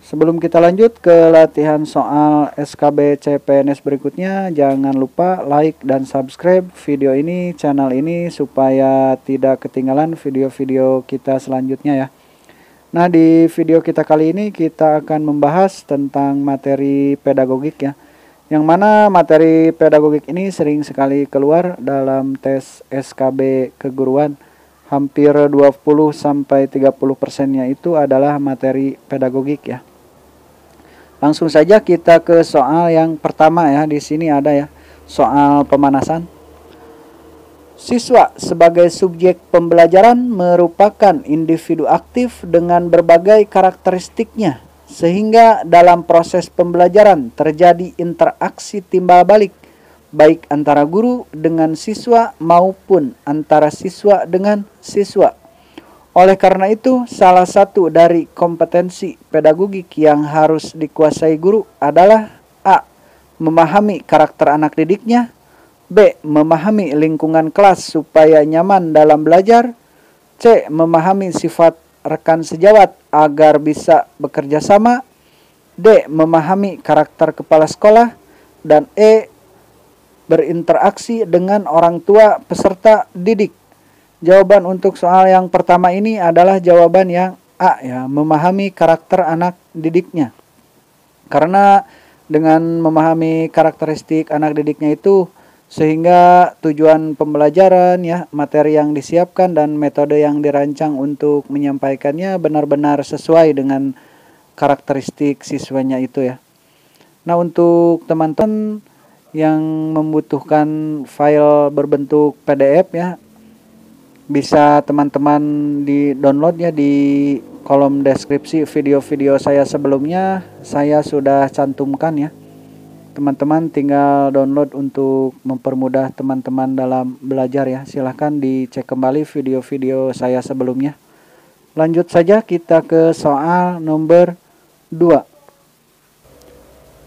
Sebelum kita lanjut ke latihan soal SKB CPNS berikutnya, jangan lupa like dan subscribe video ini, channel ini, supaya tidak ketinggalan video-video kita selanjutnya ya. Nah, di video kita kali ini kita akan membahas tentang materi pedagogik ya. Yang mana materi pedagogik ini sering sekali keluar dalam tes SKB keguruan. Hampir 20-30%-nya itu adalah materi pedagogik ya. Langsung saja kita ke soal yang pertama ya. Di sini ada ya, soal pemanasan. Siswa sebagai subjek pembelajaran merupakan individu aktif dengan berbagai karakteristiknya, sehingga dalam proses pembelajaran terjadi interaksi timbal balik, baik antara guru dengan siswa maupun antara siswa dengan siswa. Oleh karena itu, salah satu dari kompetensi pedagogik yang harus dikuasai guru adalah A. Memahami karakter anak didiknya, B. Memahami lingkungan kelas supaya nyaman dalam belajar, C. Memahami sifat rekan sejawat agar bisa bekerja sama, D. Memahami karakter kepala sekolah, dan E. Berinteraksi dengan orang tua peserta didik. Jawaban untuk soal yang pertama ini adalah jawaban yang A ya, memahami karakter anak didiknya. Karena dengan memahami karakteristik anak didiknya itu, sehingga tujuan pembelajaran ya, materi yang disiapkan dan metode yang dirancang untuk menyampaikannya benar-benar sesuai dengan karakteristik siswanya itu ya. Nah, untuk teman-teman yang membutuhkan file berbentuk PDF ya, bisa teman-teman di download ya, di kolom deskripsi video-video saya sebelumnya saya sudah cantumkan ya. Teman-teman tinggal download untuk mempermudah teman-teman dalam belajar ya. Silahkan dicek kembali video-video saya sebelumnya. Lanjut saja kita ke soal nomor 2.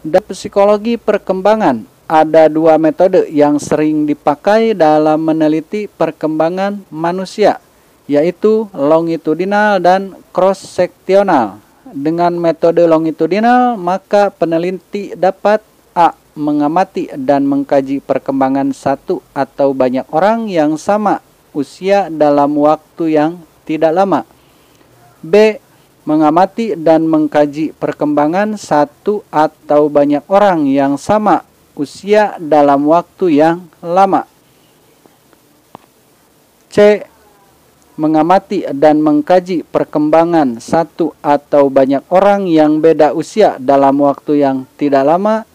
Dalam psikologi perkembangan ada dua metode yang sering dipakai dalam meneliti perkembangan manusia, yaitu longitudinal dan cross-seksional. Dengan metode longitudinal, maka peneliti dapat A. Mengamati dan mengkaji perkembangan satu atau banyak orang yang sama usia dalam waktu yang tidak lama. B. Mengamati dan mengkaji perkembangan satu atau banyak orang yang sama usia dalam waktu yang lama. C. Mengamati dan mengkaji perkembangan satu atau banyak orang yang beda usia dalam waktu yang tidak lama.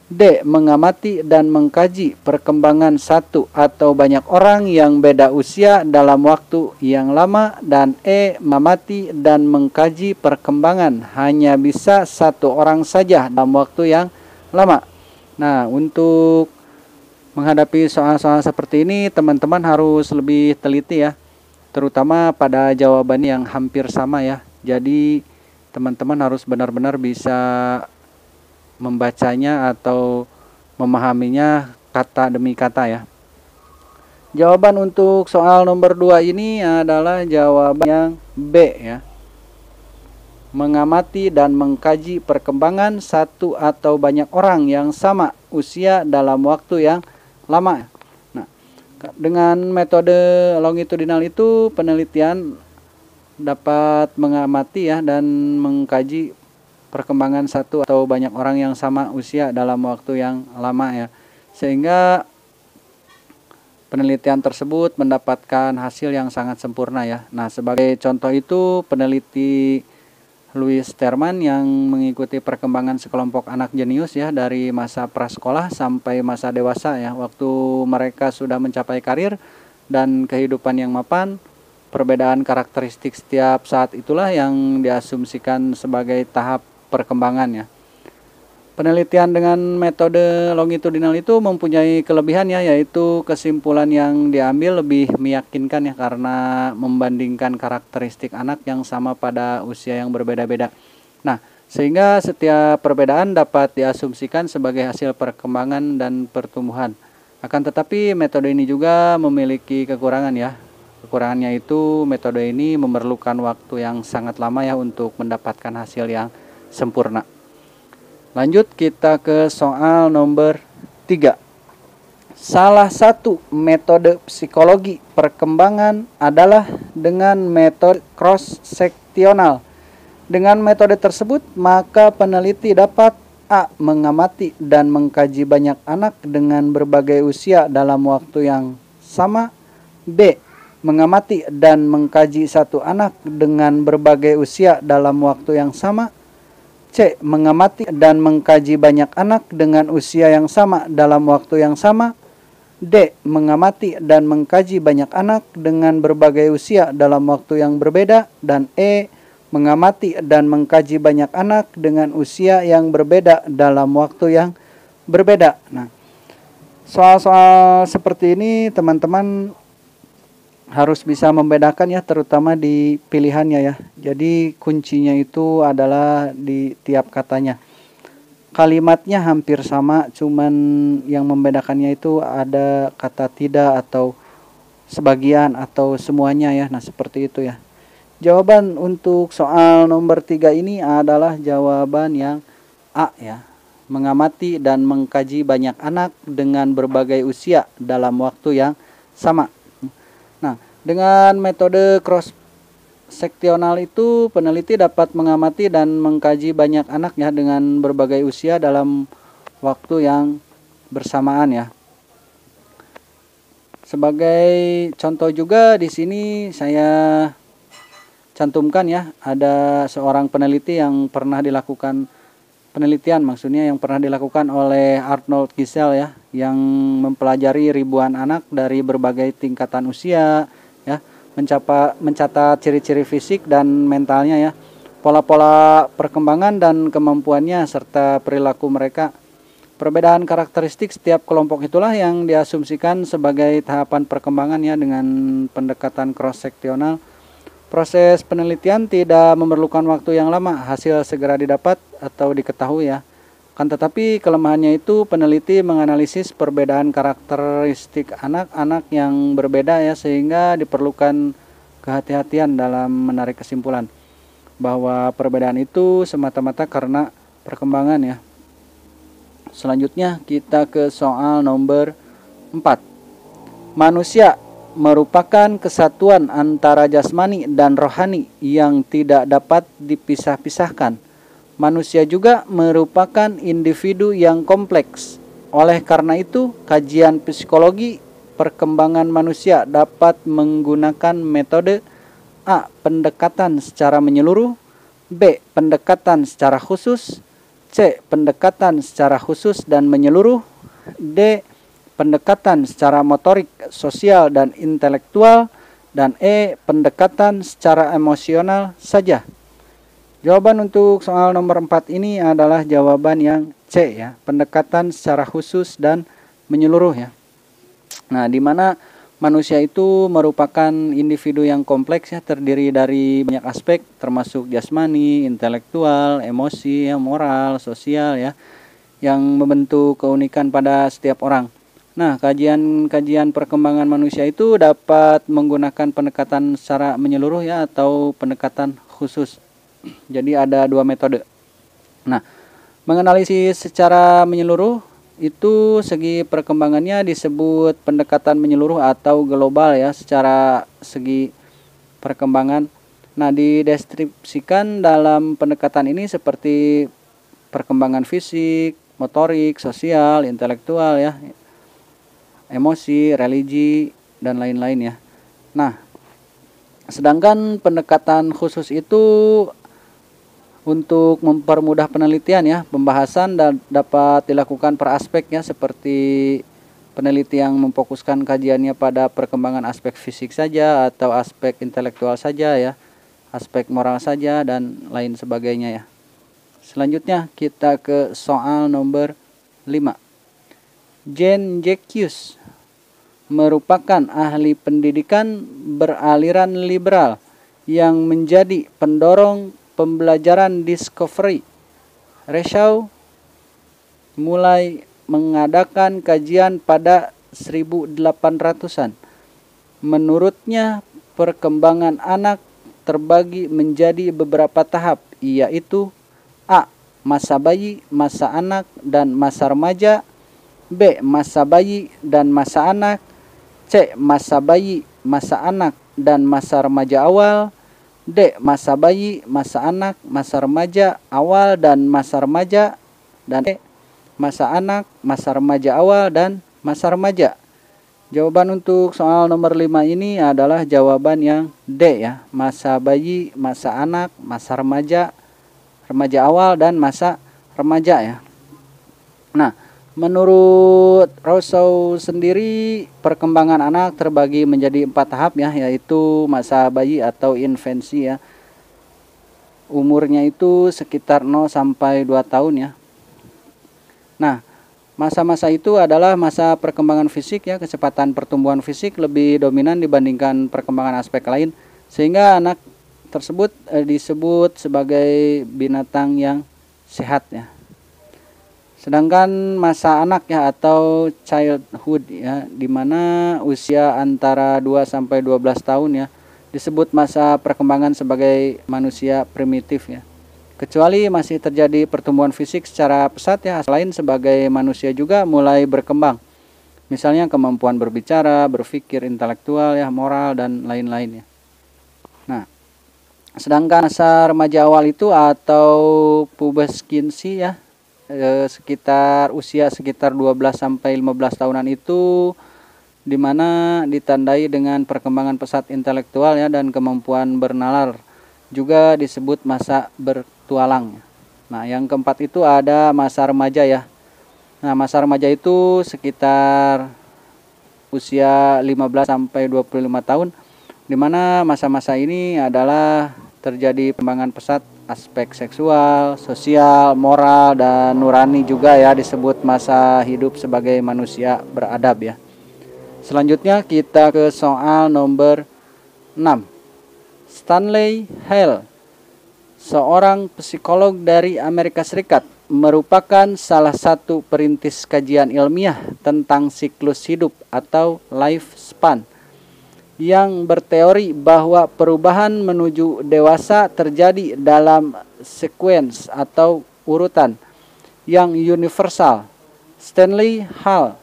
D. Mengamati dan mengkaji perkembangan satu atau banyak orang yang beda usia dalam waktu yang lama. Dan E. Mengamati dan mengkaji perkembangan hanya bisa satu orang saja dalam waktu yang lama. Nah, untuk menghadapi soal-soal seperti ini, teman-teman harus lebih teliti ya, terutama pada jawaban yang hampir sama ya. Jadi, teman-teman harus benar-benar bisa membacanya atau memahaminya kata demi kata ya. Jawaban untuk soal nomor 2 ini adalah jawaban yang B ya. Mengamati dan mengkaji perkembangan satu atau banyak orang yang sama usia dalam waktu yang lama. Nah, dengan metode longitudinal itu penelitian dapat mengamati ya dan mengkaji perkembangan satu atau banyak orang yang sama usia dalam waktu yang lama ya. Sehingga penelitian tersebut mendapatkan hasil yang sangat sempurna ya. Nah, sebagai contoh itu peneliti Louis Terman yang mengikuti perkembangan sekelompok anak jenius ya dari masa prasekolah sampai masa dewasa ya. Waktu mereka sudah mencapai karir dan kehidupan yang mapan, perbedaan karakteristik setiap saat itulah yang diasumsikan sebagai tahap perkembangan ya. Penelitian dengan metode longitudinal itu mempunyai kelebihan ya, yaitu kesimpulan yang diambil lebih meyakinkan ya, karena membandingkan karakteristik anak yang sama pada usia yang berbeda-beda. Nah, sehingga setiap perbedaan dapat diasumsikan sebagai hasil perkembangan dan pertumbuhan. Akan tetapi metode ini juga memiliki kekurangan ya. Kekurangannya itu metode ini memerlukan waktu yang sangat lama ya untuk mendapatkan hasil yang sempurna. Lanjut kita ke soal nomor 3. Salah satu metode psikologi perkembangan adalah dengan metode cross-seksional. Dengan metode tersebut, maka peneliti dapat A. Mengamati dan mengkaji banyak anak dengan berbagai usia dalam waktu yang sama. B. Mengamati dan mengkaji satu anak dengan berbagai usia dalam waktu yang sama. C. Mengamati dan mengkaji banyak anak dengan usia yang sama dalam waktu yang sama. D. Mengamati dan mengkaji banyak anak dengan berbagai usia dalam waktu yang berbeda. Dan E. Mengamati dan mengkaji banyak anak dengan usia yang berbeda dalam waktu yang berbeda. Nah, soal-soal seperti ini teman-teman harus bisa membedakan ya, terutama di pilihannya ya. Jadi kuncinya itu adalah di tiap katanya. Kalimatnya hampir sama, cuman yang membedakannya itu ada kata tidak atau sebagian atau semuanya ya. Nah, seperti itu ya. Jawaban untuk soal nomor 3 ini adalah jawaban yang A ya. Mengamati dan mengkaji banyak anak dengan berbagai usia dalam waktu yang sama. Nah, dengan metode cross-seksional itu peneliti dapat mengamati dan mengkaji banyak anak ya dengan berbagai usia dalam waktu yang bersamaan ya. Sebagai contoh juga di sini saya cantumkan ya, ada seorang peneliti yang pernah dilakukan penelitian, maksudnya yang pernah dilakukan oleh Arnold Gisel ya, yang mempelajari ribuan anak dari berbagai tingkatan usia ya, mencatat ciri-ciri fisik dan mentalnya ya, pola-pola perkembangan dan kemampuannya serta perilaku mereka. Perbedaan karakteristik setiap kelompok itulah yang diasumsikan sebagai tahapan perkembangan ya dengan pendekatan cross-seksional. Proses penelitian tidak memerlukan waktu yang lama, hasil segera didapat atau diketahui ya. Kan tetapi kelemahannya itu peneliti menganalisis perbedaan karakteristik anak-anak yang berbeda ya, sehingga diperlukan kehati-hatian dalam menarik kesimpulan bahwa perbedaan itu semata-mata karena perkembangan ya. Selanjutnya kita ke soal nomor 4. Manusia merupakan kesatuan antara jasmani dan rohani yang tidak dapat dipisah-pisahkan. Manusia juga merupakan individu yang kompleks. Oleh karena itu, kajian psikologi perkembangan manusia dapat menggunakan metode A. Pendekatan secara menyeluruh. B. Pendekatan secara khusus. C. Pendekatan secara khusus dan menyeluruh. D. Pendekatan secara motorik, sosial, dan intelektual. Dan E. Pendekatan secara emosional saja. Jawaban untuk soal nomor 4 ini adalah jawaban yang C ya. Pendekatan secara khusus dan menyeluruh ya. Nah, di mana manusia itu merupakan individu yang kompleks ya, terdiri dari banyak aspek termasuk jasmani, intelektual, emosi, ya, moral, sosial ya, yang membentuk keunikan pada setiap orang. Nah, kajian perkembangan manusia itu dapat menggunakan pendekatan secara menyeluruh ya atau pendekatan khusus. Jadi ada dua metode. Nah, menganalisis secara menyeluruh itu segi perkembangannya disebut pendekatan menyeluruh atau global ya, secara segi perkembangan. Nah, dideskripsikan dalam pendekatan ini seperti perkembangan fisik, motorik, sosial, intelektual ya, emosi, religi, dan lain-lain ya. Nah, sedangkan pendekatan khusus itu untuk mempermudah penelitian ya, pembahasan dapat dilakukan per aspek ya, seperti peneliti yang memfokuskan kajiannya pada perkembangan aspek fisik saja atau aspek intelektual saja ya, aspek moral saja, dan lain sebagainya ya. Selanjutnya kita ke soal nomor 5. Jean Jacques merupakan ahli pendidikan beraliran liberal yang menjadi pendorong pembelajaran discovery. Rousseau mulai mengadakan kajian pada 1800-an. Menurutnya, perkembangan anak terbagi menjadi beberapa tahap, yaitu A. masa bayi, masa anak, dan masa remaja. B. Masa bayi dan masa anak. C. Masa bayi, masa anak, dan masa remaja awal. D. Masa bayi, masa anak, masa remaja awal, dan masa remaja. Dan E. Masa anak, masa remaja awal, dan masa remaja. Jawaban untuk soal nomor 5 ini adalah jawaban yang D ya. Masa bayi, masa anak, masa remaja, remaja awal, dan masa remaja ya. Nah, menurut Rousseau sendiri perkembangan anak terbagi menjadi 4 tahap ya, yaitu masa bayi atau infansi ya. Umurnya itu sekitar 0 sampai 2 tahun ya. Nah, masa-masa itu adalah masa perkembangan fisik ya, kecepatan pertumbuhan fisik lebih dominan dibandingkan perkembangan aspek lain, sehingga anak tersebut disebut sebagai binatang yang sehat ya. Sedangkan masa anak ya atau childhood ya, di mana usia antara 2 sampai 12 tahun ya, disebut masa perkembangan sebagai manusia primitif ya. Kecuali masih terjadi pertumbuhan fisik secara pesat ya, selain sebagai manusia juga mulai berkembang. Misalnya kemampuan berbicara, berpikir, intelektual ya, moral, dan lain-lain ya. Nah, sedangkan masa remaja awal itu atau pubescensi ya, sekitar usia sekitar 12 sampai 15 tahunan itu, di mana ditandai dengan perkembangan pesat intelektual ya dan kemampuan bernalar, juga disebut masa bertualang. Nah, yang keempat itu ada masa remaja ya. Nah, masa remaja itu sekitar usia 15 sampai 25 tahun, di mana masa-masa ini adalah terjadi perkembangan pesat aspek seksual, sosial, moral, dan nurani, juga ya disebut masa hidup sebagai manusia beradab ya. Selanjutnya kita ke soal nomor 6. Stanley Hale, seorang psikolog dari Amerika Serikat, merupakan salah satu perintis kajian ilmiah tentang siklus hidup atau lifespan, yang berteori bahwa perubahan menuju dewasa terjadi dalam sekuens atau urutan yang universal. Stanley Hale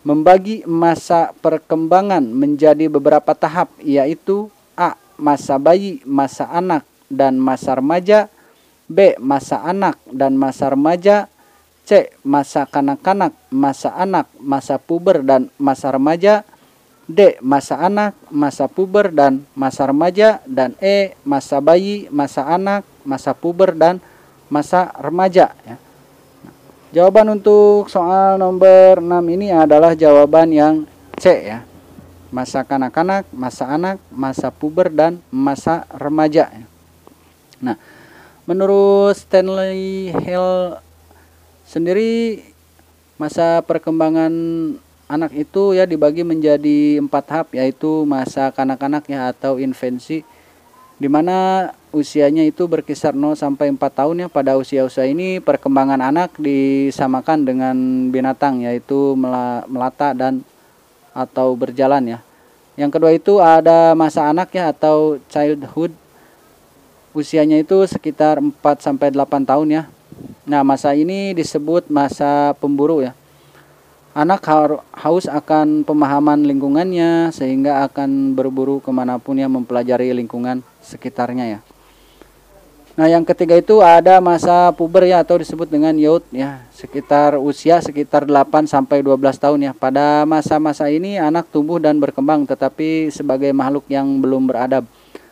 membagi masa perkembangan menjadi beberapa tahap, yaitu A. Masa bayi, masa anak, dan masa remaja. B. Masa anak dan masa remaja. C. Masa kanak-kanak, masa anak, masa puber, dan masa remaja. D. Masa anak, masa puber, dan masa remaja. Dan E. Masa bayi, masa anak, masa puber, dan masa remaja ya. Jawaban untuk soal nomor 6 ini adalah jawaban yang C ya. Masa kanak-kanak, masa anak, masa puber, dan masa remaja. Nah, menurut Stanley Hale sendiri, masa perkembangan anak itu ya dibagi menjadi 4 tahap, yaitu masa kanak-kanak ya atau infansi, di mana usianya itu berkisar 0 sampai 4 tahun ya. Pada usia-usia ini perkembangan anak disamakan dengan binatang, yaitu melata dan atau berjalan ya. Yang kedua itu ada masa anak ya atau childhood. Usianya itu sekitar 4 sampai 8 tahun ya. Nah, masa ini disebut masa pemburu ya. Anak haus akan pemahaman lingkungannya, sehingga akan berburu kemanapun ya, mempelajari lingkungan sekitarnya ya. Nah, yang ketiga itu ada masa puber ya atau disebut dengan youth ya, sekitar usia sekitar 8 sampai 12 tahun ya. Pada masa-masa ini anak tumbuh dan berkembang, tetapi sebagai makhluk yang belum beradab.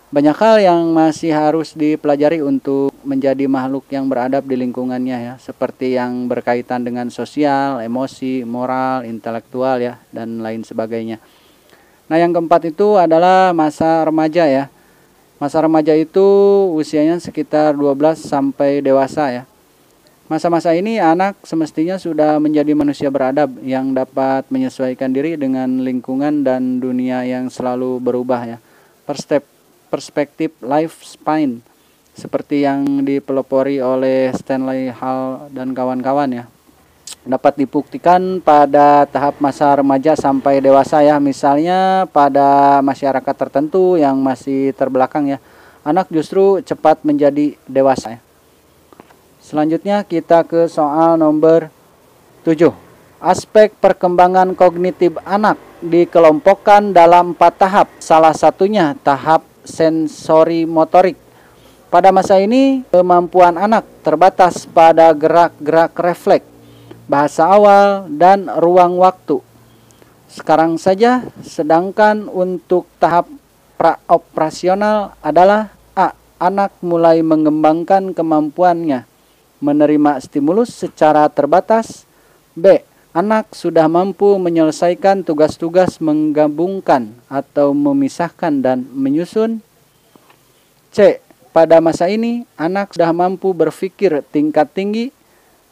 Banyak hal yang masih harus dipelajari untuk menjadi makhluk yang beradab di lingkungannya ya, seperti yang berkaitan dengan sosial, emosi, moral, intelektual ya, dan lain sebagainya. Nah, yang keempat itu adalah masa remaja ya. Masa remaja itu usianya sekitar 12 sampai dewasa ya. Masa-masa ini anak semestinya sudah menjadi manusia beradab yang dapat menyesuaikan diri dengan lingkungan dan dunia yang selalu berubah ya. Perspektif lifespan seperti yang dipelopori oleh Stanley Hale dan kawan-kawan ya, dapat dibuktikan pada tahap masa remaja sampai dewasa ya. Misalnya pada masyarakat tertentu yang masih terbelakang ya, anak justru cepat menjadi dewasa ya. Selanjutnya kita ke soal nomor 7. Aspek perkembangan kognitif anak dikelompokkan dalam 4 tahap. Salah satunya tahap sensori motorik. Pada masa ini, kemampuan anak terbatas pada gerak-gerak refleks, bahasa awal, dan ruang waktu. Sekarang saja, sedangkan untuk tahap praoperasional adalah A. Anak mulai mengembangkan kemampuannya menerima stimulus secara terbatas. B. Anak sudah mampu menyelesaikan tugas-tugas menggabungkan atau memisahkan dan menyusun. C. Pada masa ini, anak sudah mampu berpikir tingkat tinggi.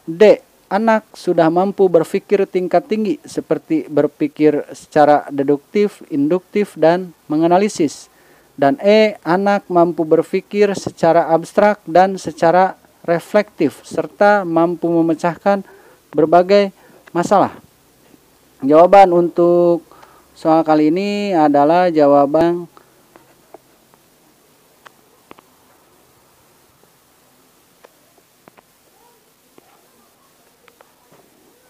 D. Anak sudah mampu berpikir tingkat tinggi seperti berpikir secara deduktif, induktif, dan menganalisis. Dan E. Anak mampu berpikir secara abstrak dan secara reflektif serta mampu memecahkan berbagai masalah. Jawaban untuk soal kali ini adalah jawaban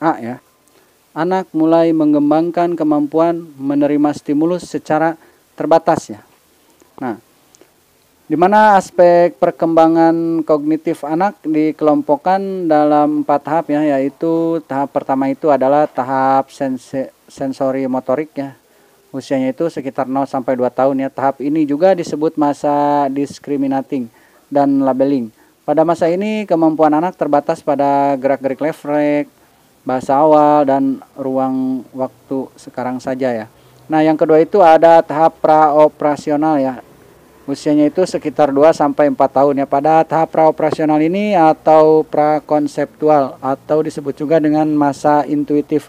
A ya. Anak mulai mengembangkan kemampuan menerima stimulus secara terbatas ya. Nah, di mana aspek perkembangan kognitif anak dikelompokkan dalam 4 tahap ya, yaitu tahap pertama itu adalah tahap sensori motorik ya. Usianya itu sekitar 0 sampai 2 tahun ya. Tahap ini juga disebut masa discriminating dan labeling. Pada masa ini kemampuan anak terbatas pada gerak-gerik refleks, bahasa awal, dan ruang waktu sekarang saja ya. Nah, yang kedua itu ada tahap praoperasional ya. Usianya itu sekitar 2 sampai 4 tahun ya. Pada tahap praoperasional ini atau prakonseptual atau disebut juga dengan masa intuitif.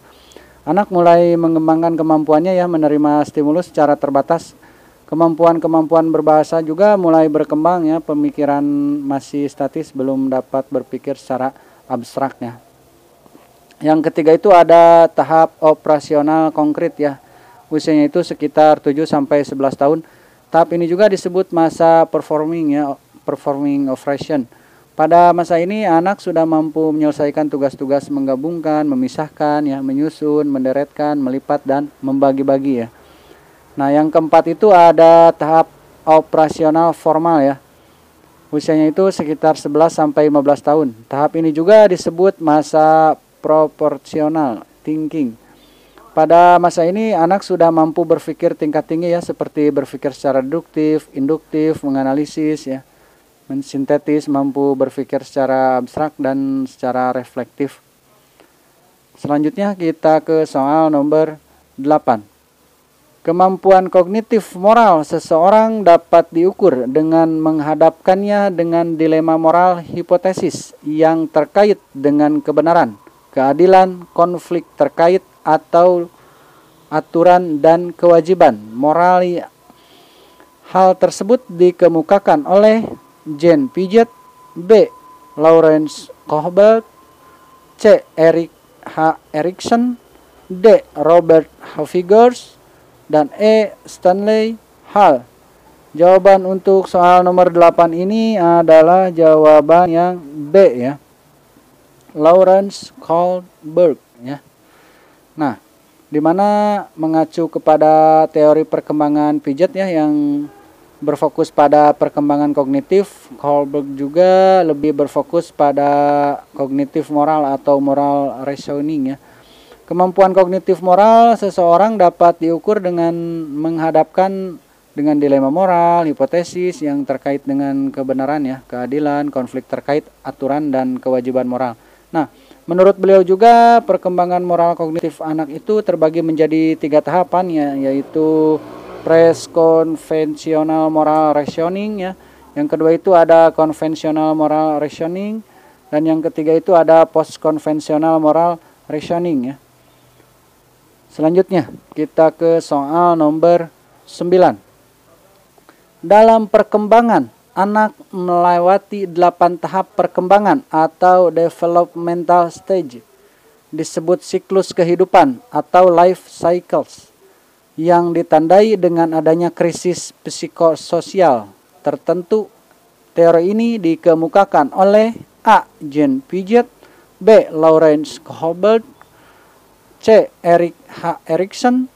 Anak mulai mengembangkan kemampuannya ya menerima stimulus secara terbatas. Kemampuan-kemampuan berbahasa juga mulai berkembang ya. Pemikiran masih statis, belum dapat berpikir secara abstraknya. Yang ketiga itu ada tahap operasional konkret ya. Usianya itu sekitar 7 sampai 11 tahun. Tahap ini juga disebut masa performing ya, performing operation. Pada masa ini anak sudah mampu menyelesaikan tugas-tugas menggabungkan, memisahkan ya, menyusun, menderetkan, melipat, dan membagi-bagi ya. Nah, yang keempat itu ada tahap operasional formal ya. Usianya itu sekitar 11 sampai 15 tahun. Tahap ini juga disebut masa proportional thinking. Pada masa ini anak sudah mampu berpikir tingkat tinggi ya, seperti berpikir secara deduktif, induktif, menganalisis ya, mensintetis, mampu berpikir secara abstrak dan secara reflektif. Selanjutnya kita ke soal nomor 8. Kemampuan kognitif moral seseorang dapat diukur dengan menghadapkannya dengan dilema moral hipotesis yang terkait dengan kebenaran, keadilan, konflik terkait atau aturan dan kewajiban moral. Hal tersebut dikemukakan oleh Jean Piaget, B. Lawrence Kohlberg, C. Erik H. Erikson, D. Robert Haviggers, dan E. Stanley Hall. Jawaban untuk soal nomor 8 ini adalah jawaban yang B ya. Lawrence Kohlberg ya. Nah, di mana mengacu kepada teori perkembangan Piaget ya yang berfokus pada perkembangan kognitif, Kohlberg juga lebih berfokus pada kognitif moral atau moral reasoning ya. Kemampuan kognitif moral seseorang dapat diukur dengan menghadapkan dengan dilema moral, hipotesis yang terkait dengan kebenaran ya, keadilan, konflik terkait aturan dan kewajiban moral. Nah, menurut beliau juga perkembangan moral kognitif anak itu terbagi menjadi 3 tahapan ya, yaitu pre-konvensional moral rationing ya. Yang kedua itu ada konvensional moral rationing, dan yang ketiga itu ada post-konvensional moral rationing ya. Selanjutnya kita ke soal nomor 9. Dalam perkembangan, anak melewati 8 tahap perkembangan atau developmental stage, disebut siklus kehidupan atau life cycles, yang ditandai dengan adanya krisis psikososial tertentu. Teori ini dikemukakan oleh A. Jean Piaget, B. Lawrence Kohlberg, C. Erik H. Erikson,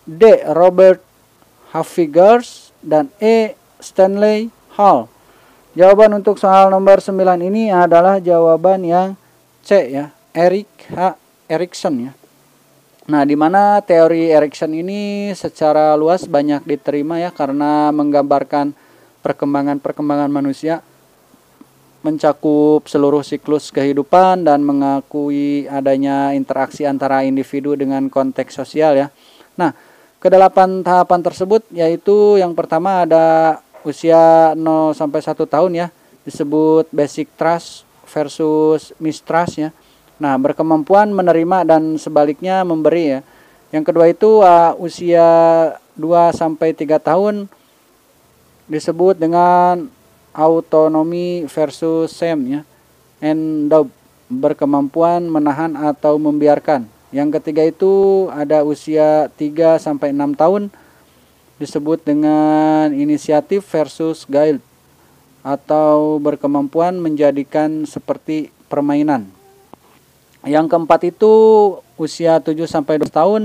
D. Robert Haviggers, dan E. Stanley Hall. Jawaban untuk soal nomor 9 ini adalah jawaban yang C ya, Erik H. Erikson ya. Nah, di mana teori Erikson ini secara luas banyak diterima ya karena menggambarkan perkembangan manusia, mencakup seluruh siklus kehidupan dan mengakui adanya interaksi antara individu dengan konteks sosial ya. Nah, kedelapan tahapan tersebut yaitu yang pertama ada usia 0 sampai 1 tahun ya, disebut basic trust versus mistrust ya. Nah, berkemampuan menerima dan sebaliknya memberi ya. Yang kedua itu usia 2 sampai 3 tahun disebut dengan autonomy versus shame ya. Endow, berkemampuan menahan atau membiarkan. Yang ketiga itu ada usia 3 sampai 6 tahun disebut dengan inisiatif versus guilt atau berkemampuan menjadikan seperti permainan. Yang keempat itu usia 7 sampai 12 tahun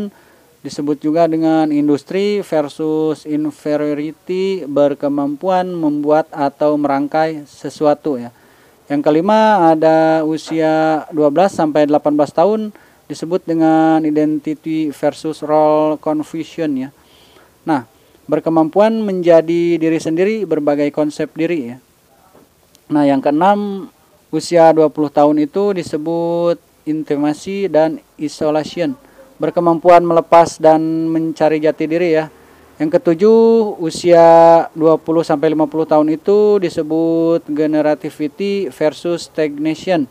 disebut juga dengan industri versus inferiority, berkemampuan membuat atau merangkai sesuatu ya. Yang kelima ada usia 12 sampai 18 tahun disebut dengan identity versus role confusion ya. Nah, berkemampuan menjadi diri sendiri, berbagai konsep diri ya. Nah, yang keenam usia 20 tahun itu disebut intimacy dan isolation, berkemampuan melepas dan mencari jati diri ya. Yang ketujuh usia 20 sampai 50 tahun itu disebut generativity versus stagnation,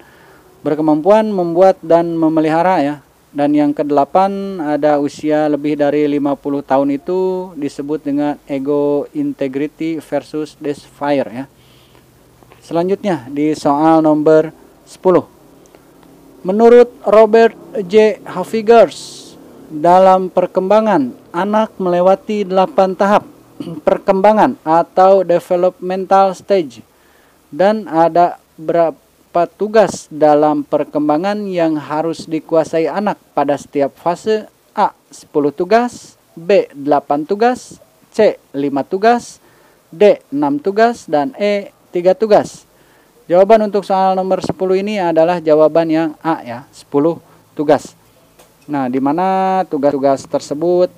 berkemampuan membuat dan memelihara ya. Dan yang kedelapan ada usia lebih dari 50 tahun itu disebut dengan ego integrity versus desire ya. Selanjutnya di soal nomor 10. Menurut Robert J. Haviggers, dalam perkembangan anak melewati 8 tahap perkembangan atau developmental stage, dan ada berapa tugas dalam perkembangan yang harus dikuasai anak pada setiap fase? A. 10 tugas, B. 8 tugas, C. 5 tugas, D. 6 tugas, dan E. 3 tugas. Jawaban untuk soal nomor 10 ini adalah jawaban yang A ya, 10 tugas. Nah, di mana tugas-tugas tersebut,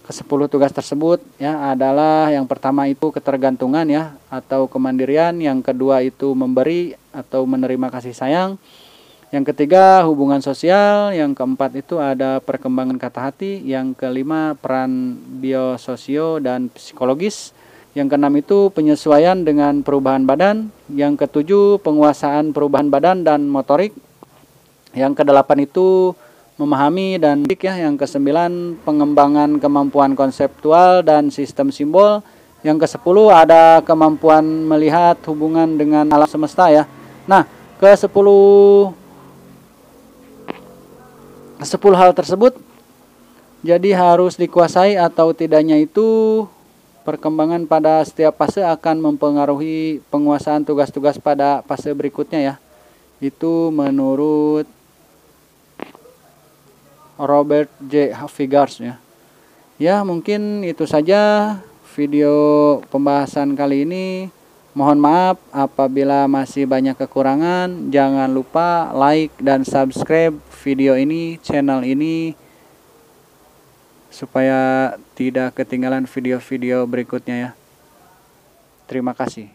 ke-10 tugas tersebut ya adalah yang pertama itu ketergantungan ya atau kemandirian, yang kedua itu memberi atau menerima kasih sayang, yang ketiga hubungan sosial, yang keempat itu ada perkembangan kata hati, yang kelima peran biososio dan psikologis, yang keenam itu penyesuaian dengan perubahan badan, yang ketujuh penguasaan perubahan badan dan motorik, yang kedelapan itu memahami dan ya, yang kesembilan pengembangan kemampuan konseptual dan sistem simbol, yang ke-10 ada kemampuan melihat hubungan dengan alam semesta ya. Nah, ke-10 hal tersebut jadi harus dikuasai atau tidaknya itu perkembangan pada setiap fase akan mempengaruhi penguasaan tugas-tugas pada fase berikutnya ya. Itu menurut Robert J. Haviggers ya. Ya, mungkin itu saja video pembahasan kali ini. Mohon maaf apabila masih banyak kekurangan. Jangan lupa like dan subscribe video ini, channel ini, supaya tidak ketinggalan video-video berikutnya ya. Terima kasih.